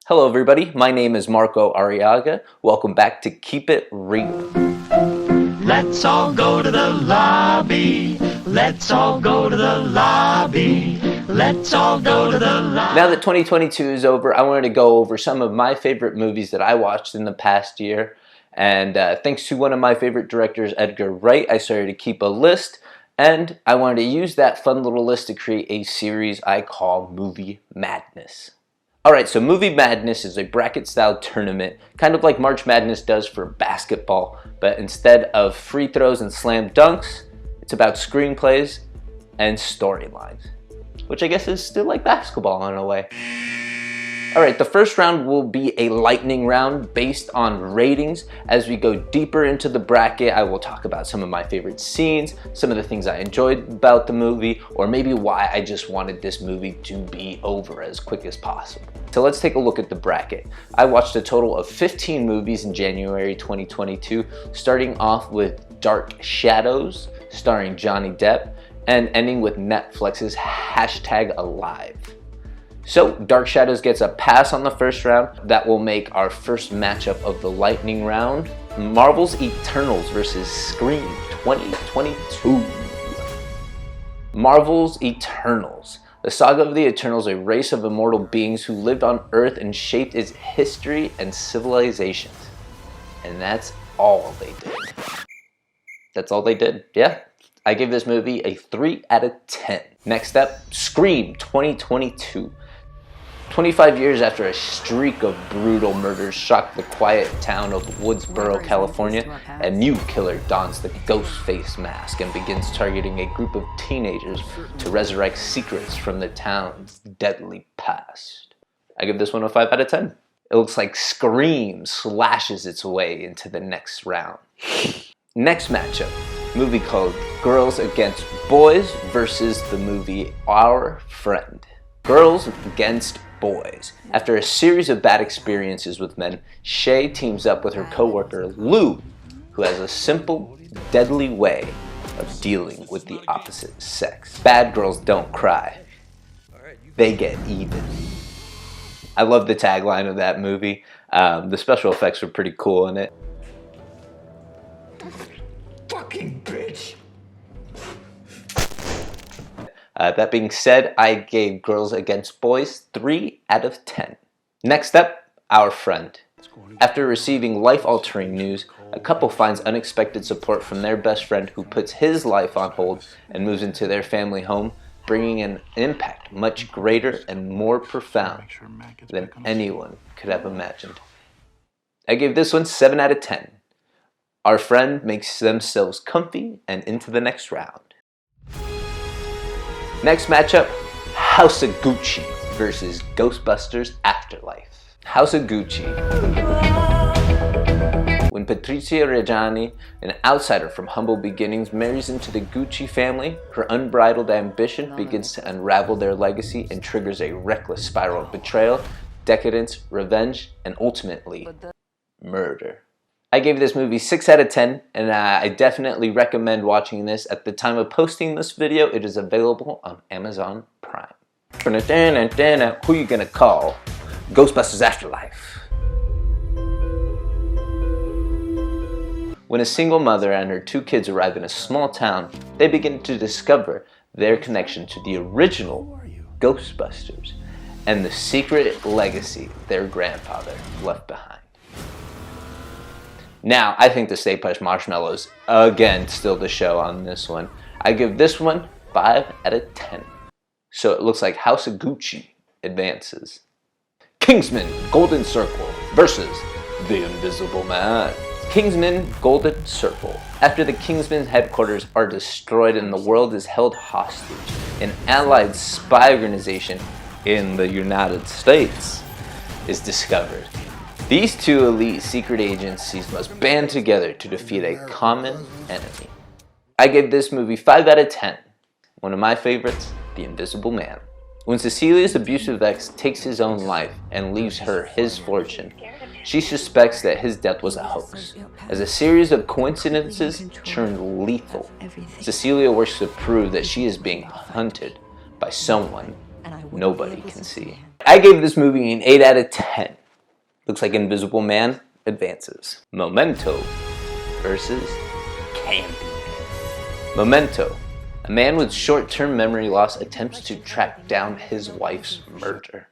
Hello everybody, my name is Marco Arriaga. Welcome back to Keep It Real. Let's all go to the lobby. Let's all go to the lobby. Let's all go to the lobby. Now that 2022 is over, I wanted to go over some of my favorite movies that I watched in the past year. And thanks to one of my favorite directors, Edgar Wright, I started to keep a list. And I wanted to use that fun little list to create a series I call Movie Madness. Alright, so Movie Madness is a bracket-style tournament, kind of like March Madness does for basketball, but instead of free throws and slam dunks, it's about screenplays and storylines, which I guess is still like basketball in a way. Alright, the first round will be a lightning round based on ratings. As we go deeper into the bracket, I will talk about some of my favorite scenes, some of the things I enjoyed about the movie, or maybe why I just wanted this movie to be over as quick as possible. So let's take a look at the bracket. I watched a total of 15 movies in January 2022, starting off with Dark Shadows, starring Johnny Depp, and ending with Netflix's #Alive. So, Dark Shadows gets a pass on the first round. That will make our first matchup of the lightning round. Marvel's Eternals versus Scream 2022. Marvel's Eternals. The saga of the Eternals, a race of immortal beings who lived on Earth and shaped its history and civilizations. And that's all they did. That's all they did, yeah. I gave this movie a 3 out of 10. Next up, Scream 2022. 25 years after a streak of brutal murders shocked the quiet town of Woodsboro, California, a new killer dons the ghost face mask and begins targeting a group of teenagers to resurrect secrets from the town's deadly past. I give this one a 5 out of 10. It looks like Scream slashes its way into the next round. Next matchup, movie called Girls Against Boys versus the movie Our Friend. Girls Against Boys. After a series of bad experiences with men, Shay teams up with her co-worker Lou, who has a simple, deadly way of dealing with the opposite sex. Bad girls don't cry. They get even. I love the tagline of that movie. The special effects were pretty cool in it. Fucking bitch. That being said, I gave Girls Against Boys 3 out of 10. Next up, Our Friend. After receiving life-altering news, a couple finds unexpected support from their best friend who puts his life on hold and moves into their family home, bringing an impact much greater and more profound than anyone could have imagined. I gave this one 7 out of 10. Our Friend makes themselves comfy and into the next round. Next matchup, House of Gucci versus Ghostbusters Afterlife. House of Gucci. When Patrizia Reggiani, an outsider from humble beginnings, marries into the Gucci family, her unbridled ambition begins to unravel their legacy and triggers a reckless spiral of betrayal, decadence, revenge, and ultimately, murder. I gave this movie 6 out of 10, and I definitely recommend watching this. At the time of posting this video, it is available on Amazon Prime. Who you gonna call? Ghostbusters Afterlife. When a single mother and her 2 kids arrive in a small town, they begin to discover their connection to the original Ghostbusters and the secret legacy their grandfather left behind. Now, I think the Stay Puft Marshmallows, again, steal the show on this one. I give this one 5 out of 10. So it looks like House of Gucci advances. Kingsman Golden Circle versus The Invisible Man. Kingsman Golden Circle. After the Kingsman headquarters are destroyed and the world is held hostage, an allied spy organization in the United States is discovered. These 2 elite secret agencies must band together to defeat a common enemy. I gave this movie 5 out of 10. One of my favorites, The Invisible Man. When Cecilia's abusive ex takes his own life and leaves her his fortune, she suspects that his death was a hoax. As a series of coincidences turned lethal, Cecilia works to prove that she is being hunted by someone nobody can see. I gave this movie an 8 out of 10. Looks like Invisible Man advances. Memento versus Candyman. Memento. A man with short-term memory loss attempts to track down his wife's murder.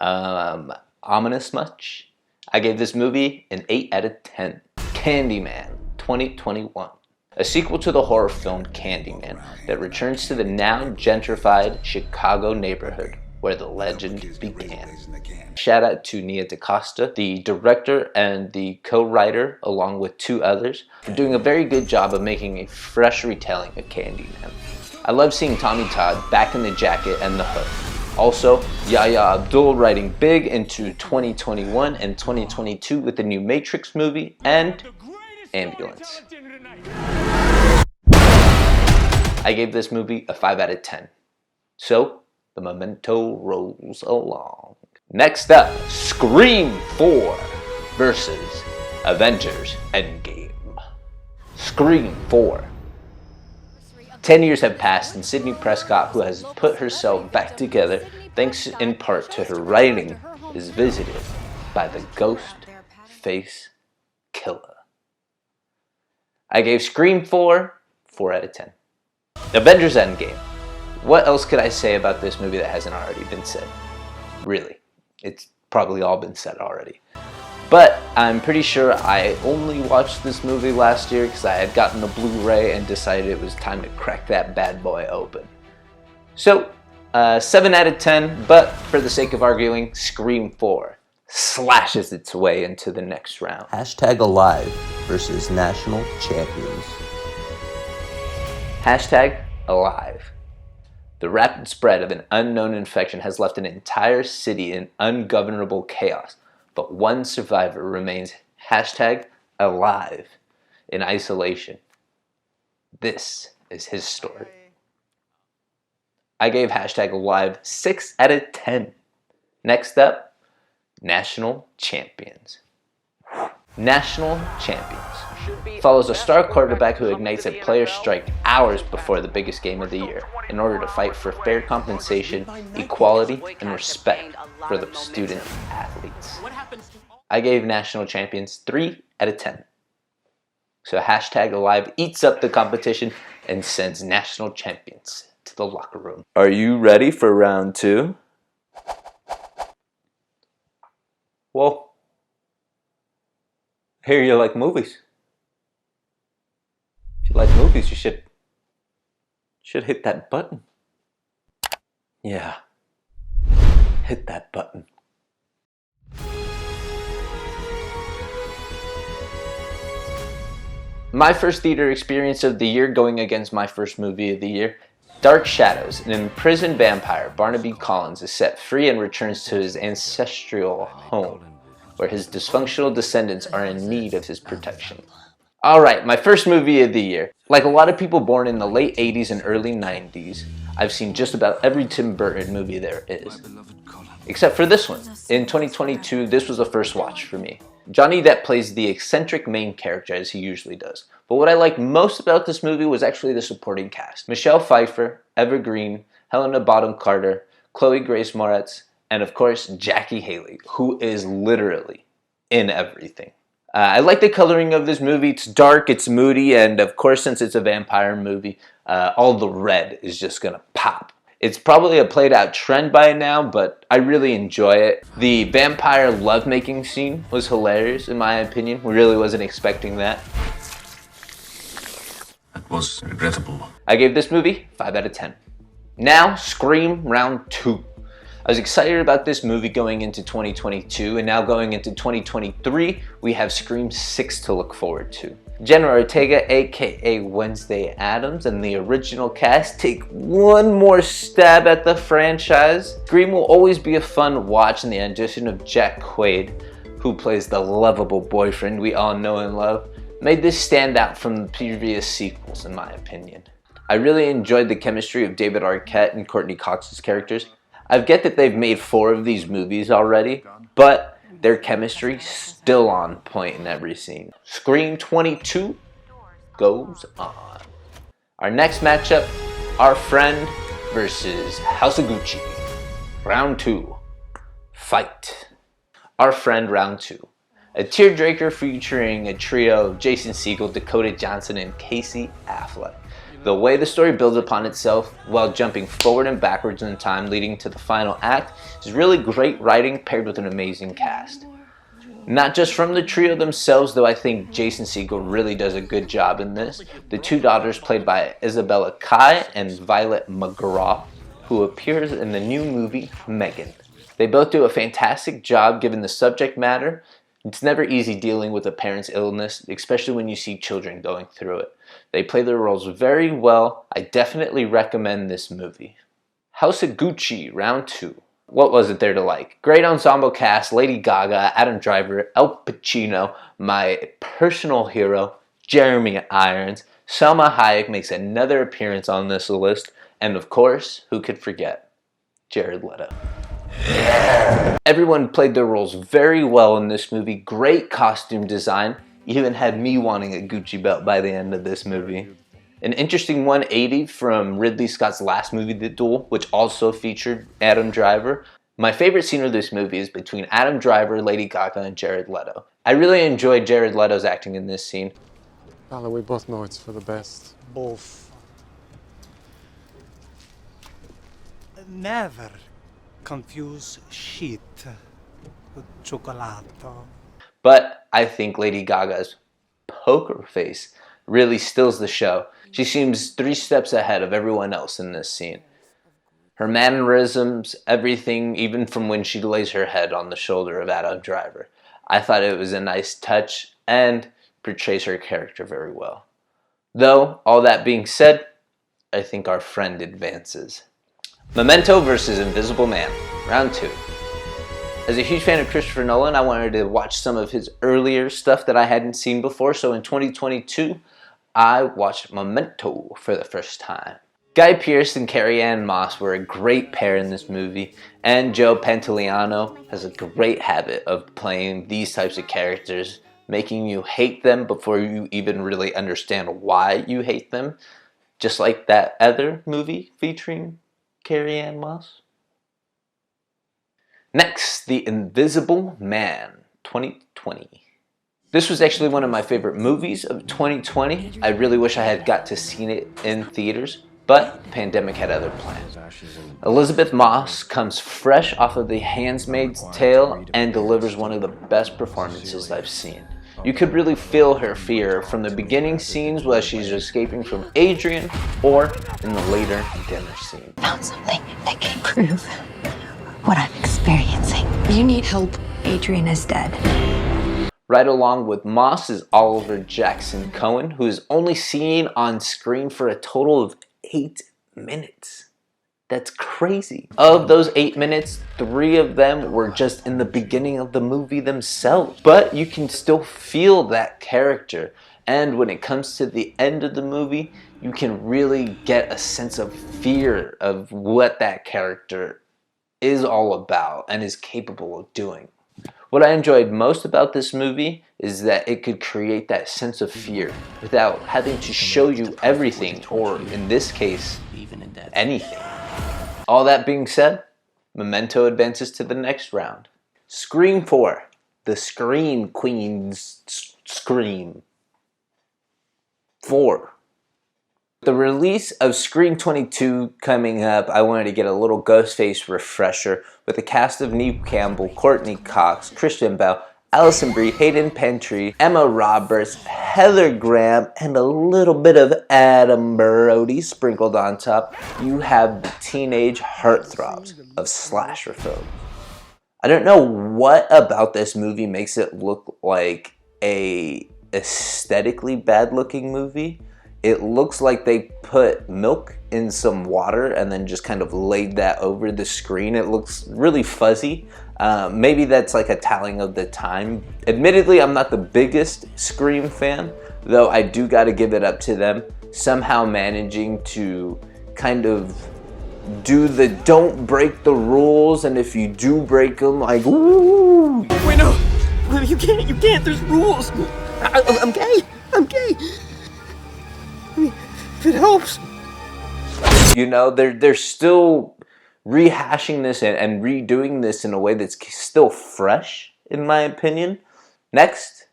Ominous much? I gave this movie an 8 out of 10. Candyman 2021. A sequel to the horror film Candyman that returns to the now gentrified Chicago neighborhood where the legend began. Shout out to Nia DaCosta, the director and the co-writer, along with 2 others, for doing a very good job of making a fresh retelling of Candyman. I love seeing Tommy Todd back in the jacket and the hood. Also, Yahya Abdul writing big into 2021 and 2022 with the new Matrix movie and Ambulance. I gave this movie a 5 out of 10. So, the Memento rolls along. Next up, Scream 4 versus Avengers Endgame. Scream 4. 10 years have passed and Sidney Prescott, who has put herself back together thanks in part to her writing, is visited by the ghost face killer. I gave Scream 4 4 out of 10. Avengers Endgame. What else could I say about this movie that hasn't already been said? Really, it's probably all been said already. But I'm pretty sure I only watched this movie last year because I had gotten the Blu-ray and decided it was time to crack that bad boy open. So, 7 out of 10, but for the sake of arguing, Scream 4 slashes its way into the next round. Hashtag Alive versus National Champions. Hashtag Alive. The rapid spread of an unknown infection has left an entire city in ungovernable chaos, but one survivor remains hashtag alive in isolation. This is his story. I gave hashtag alive 6 out of 10. Next up, National Champions. National Champions follows a star quarterback who ignites a player's strike hours before the biggest game of the year in order to fight for fair compensation, equality, and respect for the student athletes. I gave National Champions 3 out of 10. So hashtag alive eats up the competition and sends National Champions to the locker room. Are you ready for round 2? Well, I hear you like movies. If you like movies, you should hit that button. Yeah, hit that button. My first theater experience of the year going against my first movie of the year. Dark Shadows, an imprisoned vampire, Barnaby Collins, is set free and returns to his ancestral home, where his dysfunctional descendants are in need of his protection. Alright, my first movie of the year. Like a lot of people born in the late 80s and early 90s, I've seen just about every Tim Burton movie there is. Except for this one. In 2022, this was a first watch for me. Johnny Depp plays the eccentric main character as he usually does. But what I liked most about this movie was actually the supporting cast. Michelle Pfeiffer, Eva Green, Helena Bonham Carter, Chloe Grace Moretz, and of course Jackie Haley, who is literally in everything. I like the coloring of this movie. It's dark, it's moody, and of course since it's a vampire movie, all the red is just gonna pop. It's probably a played out trend by now, but I really enjoy it. The vampire lovemaking scene was hilarious in my opinion. We really wasn't expecting that. That was regrettable. I gave this movie 5 out of 10. Now, Scream Round 2. I was excited about this movie going into 2022, and now going into 2023, we have Scream 6 to look forward to. Jenna Ortega, aka Wednesday Addams, and the original cast take one more stab at the franchise. Scream will always be a fun watch, and the addition of Jack Quaid, who plays the lovable boyfriend we all know and love, made this stand out from the previous sequels in my opinion. I really enjoyed the chemistry of David Arquette and Courtney Cox's characters. I get that they've made 4 of these movies already, but their chemistry still on point in every scene. Scream 22 goes on. Our next matchup, Our Friend versus House of Gucci. Round 2. Fight. Our Friend Round 2. A tearjerker featuring a trio of Jason Segel, Dakota Johnson, and Casey Affleck. The way the story builds upon itself while jumping forward and backwards in time leading to the final act is really great writing paired with an amazing cast. Not just from the trio themselves, though I think Jason Segel really does a good job in this. The two daughters played by Isabella Kai and Violet McGraw, who appears in the new movie Megan. They both do a fantastic job given the subject matter. It's never easy dealing with a parent's illness, especially when you see children going through it. They play their roles very well. I definitely recommend this movie. House of Gucci, Round 2. What was it there to like? Great ensemble cast, Lady Gaga, Adam Driver, Al Pacino, my personal hero, Jeremy Irons. Salma Hayek makes another appearance on this list. And of course, who could forget? Jared Leto. Everyone played their roles very well in this movie. Great costume design. Even had me wanting a Gucci belt by the end of this movie. An interesting 180 from Ridley Scott's last movie, The Duel, which also featured Adam Driver. My favorite scene of this movie is between Adam Driver, Lady Gaga, and Jared Leto. I really enjoyed Jared Leto's acting in this scene. Bella, we both know it's for the best. Both. Never confuse shit with chocolato. But I think Lady Gaga's poker face really steals the show. She seems 3 steps ahead of everyone else in this scene. Her mannerisms, everything, even from when she lays her head on the shoulder of Adam Driver. I thought it was a nice touch and portrays her character very well. Though, all that being said, I think our friend advances. Memento vs. Invisible Man, Round 2. As a huge fan of Christopher Nolan, I wanted to watch some of his earlier stuff that I hadn't seen before, so in 2022, I watched Memento for the first time. Guy Pearce and Carrie-Anne Moss were a great pair in this movie, and Joe Pantoliano has a great habit of playing these types of characters, making you hate them before you even really understand why you hate them, just like that other movie featuring Carrie-Anne Moss. Next, The Invisible Man, 2020. This was actually one of my favorite movies of 2020. I really wish I had got to see it in theaters, but the pandemic had other plans. Elizabeth Moss comes fresh off of The Handmaid's Tale and delivers one of the best performances I've seen. You could really feel her fear from the beginning scenes while she's escaping from Adrian or in the later dinner scene. Found something that can prove what I'm experiencing. You need help. Adrian is dead. Right along with Moss is Oliver Jackson Cohen, who is only seen on screen for a total of 8 minutes. That's crazy. Of those 8 minutes, 3 of them were just in the beginning of the movie themselves. But you can still feel that character. And when it comes to the end of the movie, you can really get a sense of fear of what that character is all about and is capable of doing. What I enjoyed most about this movie is that it could create that sense of fear without having to show you everything, or in this case, anything. All that being said, Memento advances to the next round. Scream 4, the Scream Queen's Scream 4. The release of Scream 22 coming up, I wanted to get a little Ghostface refresher with a cast of Neve Campbell, Courtney Cox, Christian Bale, Alison Brie, Hayden Panettiere, Emma Roberts, Heather Graham, and a little bit of Adam Brody sprinkled on top. You have the teenage heartthrobs of slasher films. I don't know what about this movie makes it look like a aesthetically bad-looking movie. It looks like they put milk in some water and then just kind of laid that over the screen. It looks really fuzzy. Maybe that's like a telling of the time. Admittedly, I'm not the biggest Scream fan, though I do got to give it up to them. Somehow managing to kind of do the don't break the rules, and if you do break them, like, ooh. Wait, no, you can't, there's rules. I'm gay. If it helps. You know, they're still rehashing this and redoing this in a way that's still fresh, in my opinion. Next,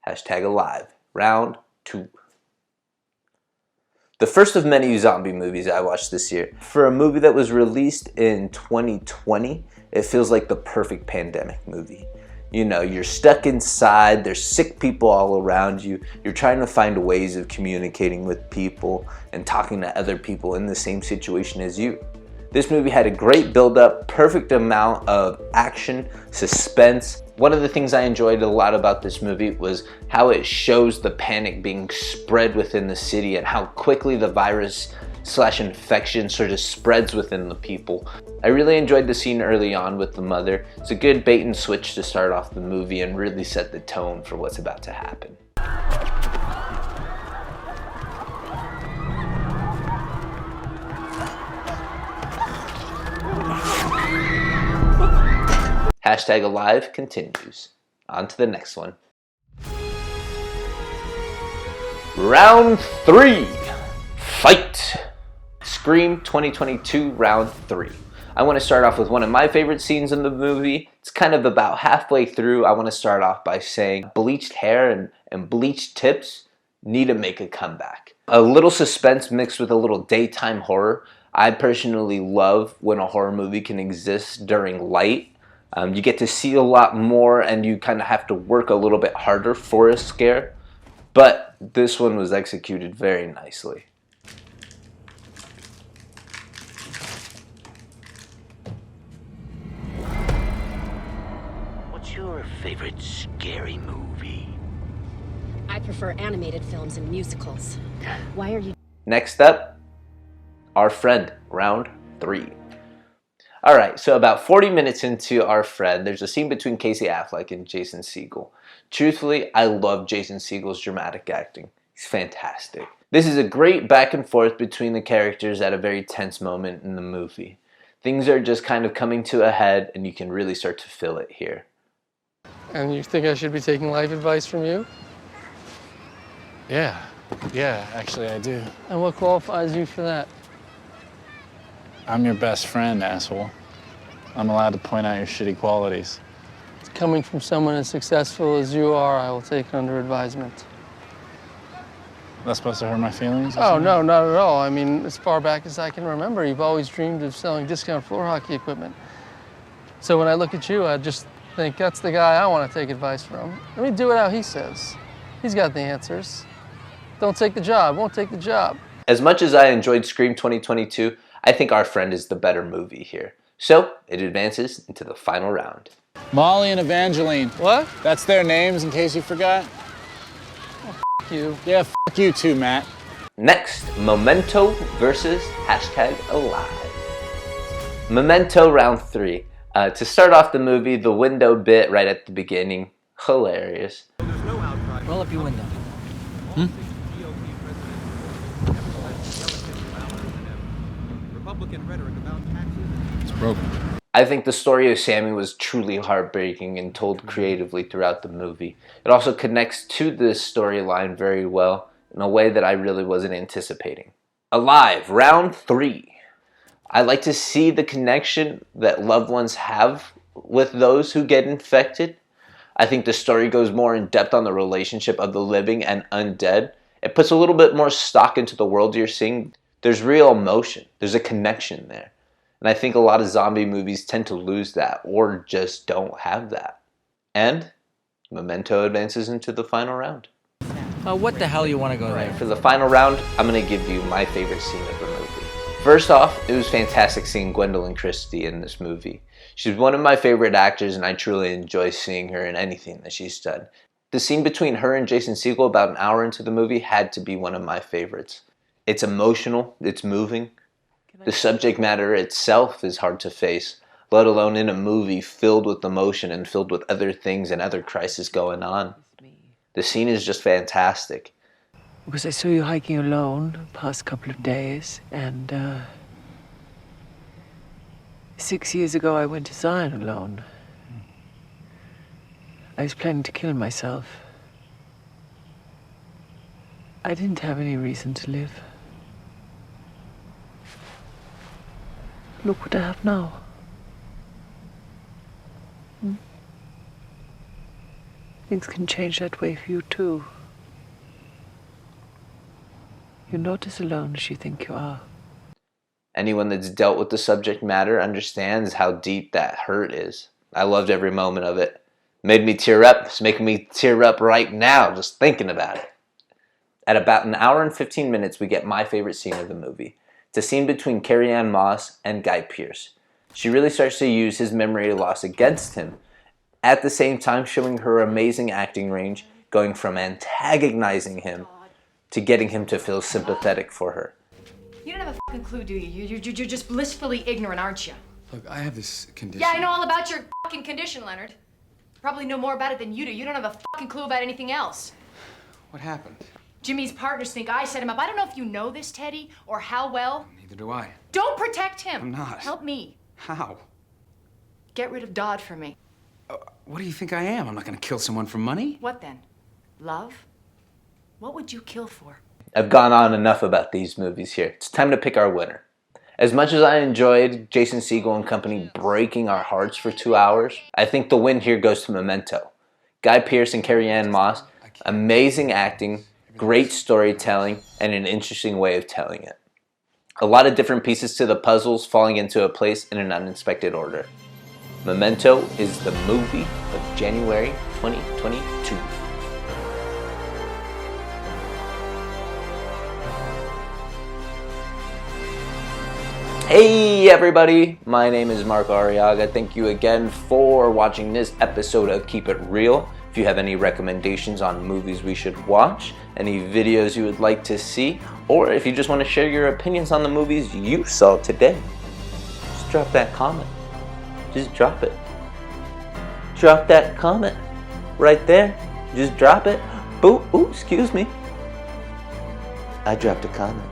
#alive, round 2. The first of many zombie movies I watched this year. For a movie that was released in 2020, it feels like the perfect pandemic movie. You know, you're stuck inside, there's sick people all around you, you're trying to find ways of communicating with people and talking to other people in the same situation as you. This movie had a great build-up, perfect amount of action, suspense. One of the things I enjoyed a lot about this movie was how it shows the panic being spread within the city and how quickly the virus/infection sort of spreads within the people. I really enjoyed the scene early on with the mother. It's a good bait and switch to start off the movie and really set the tone for what's about to happen. #alive continues. On to the next one. Round 3. Fight! Scream 2022 Round 3. I want to start off with one of my favorite scenes in the movie. It's kind of about halfway through. I want to start off by saying bleached hair and bleached tips need to make a comeback. A little suspense mixed with a little daytime horror. I personally love when a horror movie can exist during light. You get to see a lot more and you kind of have to work a little bit harder for a scare. But this one was executed very nicely. What's your favorite scary movie? I prefer animated films and musicals. Why are you... Next up, Our Friend, round 3. Alright, so about 40 minutes into Our Friend, there's a scene between Casey Affleck and Jason Segel. Truthfully, I love Jason Segel's dramatic acting. He's fantastic. This is a great back and forth between the characters at a very tense moment in the movie. Things are just kind of coming to a head and you can really start to feel it here. And you think I should be taking life advice from you? Yeah, actually I do. And what qualifies you for that? I'm your best friend, asshole. I'm allowed to point out your shitty qualities. Coming from someone as successful as you are, I will take it under advisement. That's supposed to hurt my feelings? Oh, no, not at all. I mean, as far back as I can remember, you've always dreamed of selling discount floor hockey equipment. So when I look at you, I just think that's the guy I want to take advice from. Let me do it how he says. He's got the answers. Don't take the job, won't take the job. As much as I enjoyed Scream 2022, I think Our Friend is the better movie here. So, it advances into the final round. Molly and Evangeline. What? That's their names, in case you forgot. Oh, f*** you. Yeah, f*** you too, Matt. Next, Memento versus #alive. Memento round 3. To start off the movie, the window bit right at the beginning, hilarious. Roll up your window. It's broken. I think the story of Sammy was truly heartbreaking and told creatively throughout the movie. It also connects to this storyline very well in a way that I really wasn't anticipating. Alive, round 3. I like to see the connection that loved ones have with those who get infected. I think the story goes more in depth on the relationship of the living and undead. It puts a little bit more stock into the world you're seeing. There's real emotion. There's a connection there. And I think a lot of zombie movies tend to lose that or just don't have that. And Memento advances into the final round. What the hell you want to go there? For the final round, I'm going to give you my favorite scene of the movie. First off, it was fantastic seeing Gwendolyn Christie in this movie. She's one of my favorite actors and I truly enjoy seeing her in anything that she's done. The scene between her and Jason Segel about an hour into the movie had to be one of my favorites. It's emotional, it's moving. The subject matter itself is hard to face, let alone in a movie filled with emotion and filled with other things and other crises going on. The scene is just fantastic. Because I saw you hiking alone the past couple of days, and 6 years ago I went to Zion alone. I was planning to kill myself. I didn't have any reason to live. Look what I have now. Things can change that way for you too. You're not as alone as you think you are. Anyone that's dealt with the subject matter understands how deep that hurt is. I loved every moment of it. Made me tear up. It's making me tear up right now just thinking about it. At about an hour and 15 minutes, we get my favorite scene of the movie. It's a scene between Carrie-Anne Moss and Guy Pearce. She really starts to use his memory loss against him, at the same time showing her amazing acting range, going from antagonizing him to getting him to feel sympathetic for her. You don't have a fucking clue, do you? You're just blissfully ignorant, aren't you? Look, I have this condition. Yeah, I know all about your fucking condition, Leonard. Probably know more about it than you do. You don't have a fucking clue about anything else. What happened? Jimmy's partners think I set him up. I don't know if you know this, Teddy, or how well. Neither do I. Don't protect him. I'm not. Help me. How? Get rid of Dodd for me. What do you think I am? I'm not gonna kill someone for money. What then? Love? What would you kill for? I've gone on enough about these movies here. It's time to pick our winner. As much as I enjoyed Jason Segel and company breaking our hearts for 2 hours, I think the win here goes to Memento. Guy Pearce and Carrie-Anne Moss, amazing acting, great storytelling, and an interesting way of telling it. A lot of different pieces to the puzzles falling into a place in an unexpected order. Memento is the movie of January 2022. Hey everybody, my name is Mark Arriaga. Thank you again for watching this episode of Keep It Real. If you have any recommendations on movies we should watch, any videos you would like to see, or if you just want to share your opinions on the movies you saw today, just drop that comment. Just drop it. Drop that comment right there. Just drop it. Ooh, excuse me. I dropped a comment.